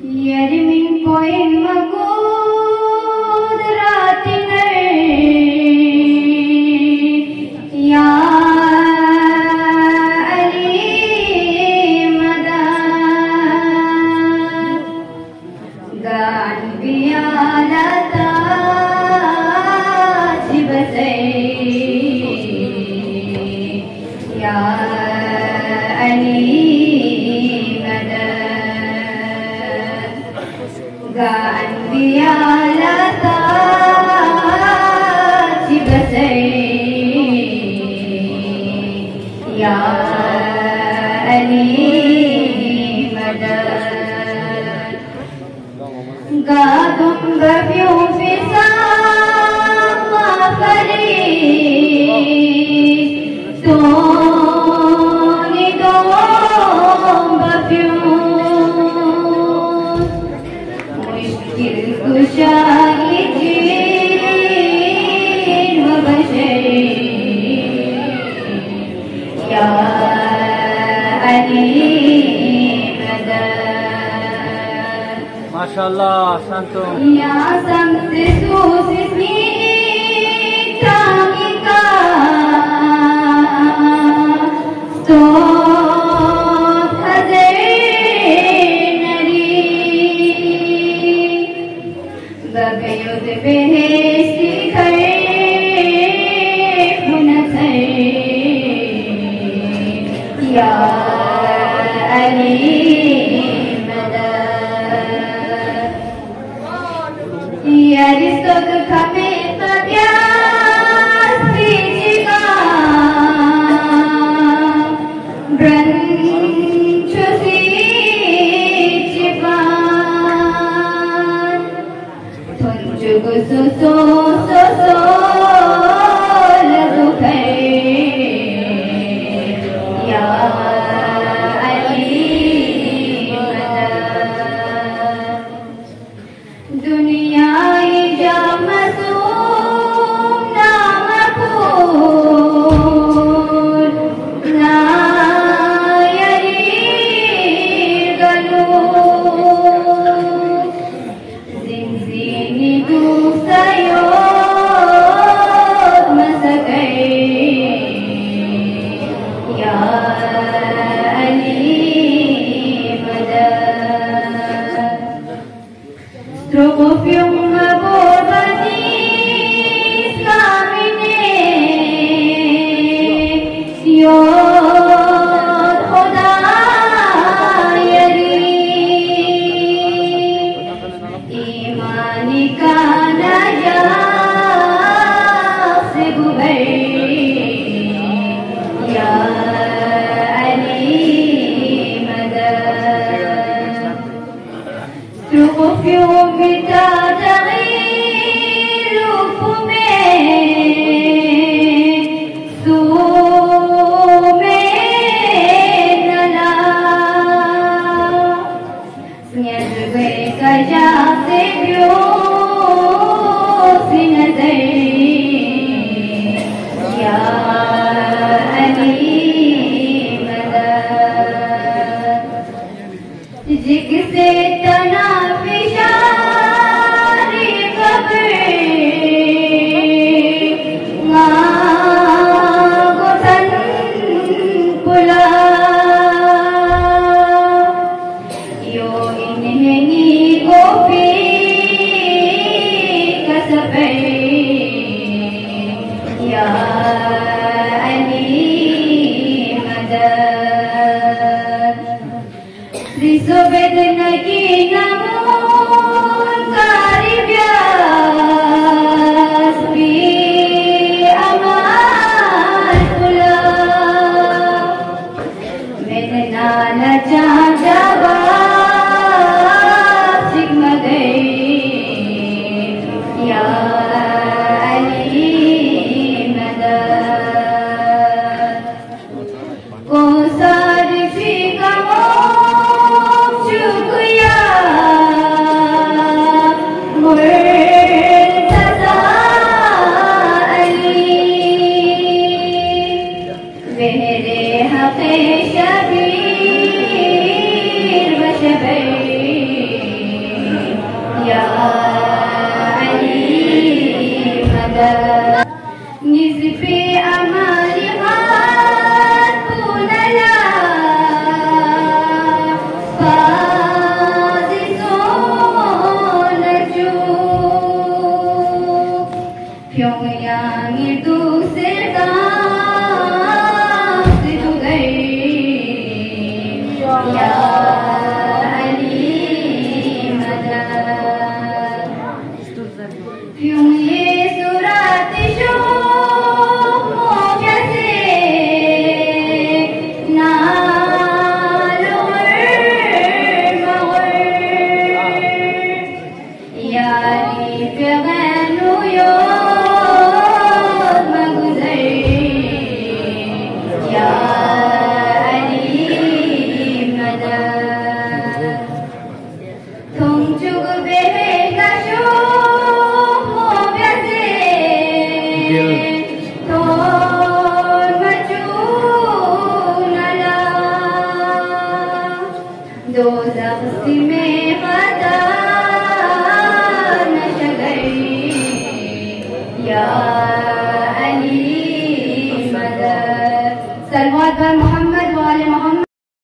Yerimin poin magud ratine ya Ali madad gan biyalata jibasai ya Ali gan biyalata jibasai ya Ali madad gadum berfiu fisama fari toni dom berfiu Kusyaikin wabashir ya Ali madad Masyaallah santum ya samse susmi tangika sto Babeyud behesti kare hunasai ya Ali madad ya ristot khabe tabiat sijika branchu sijiban Tunjuk susu lagu khair ya Ali madad dunia ijab masum namakul na yari galus zinzini sayod masakai ya Ali madad Strogofium abobanis kamine siyod khoda yari imani ka naya se bubai ya Ali madad Strogofium जिससे तनाफिशारी कब्र गोसन पुला यो इन्हें गोपी कसबे या Ali madad Risobed nagi namun karibyas bi amal pula medna na jawab sigmagai ya Ali madad ko sarfi kamo chukya जुग बेहकशो मोव्यसे थोर मचूनला दोज़ख में खता नशगई या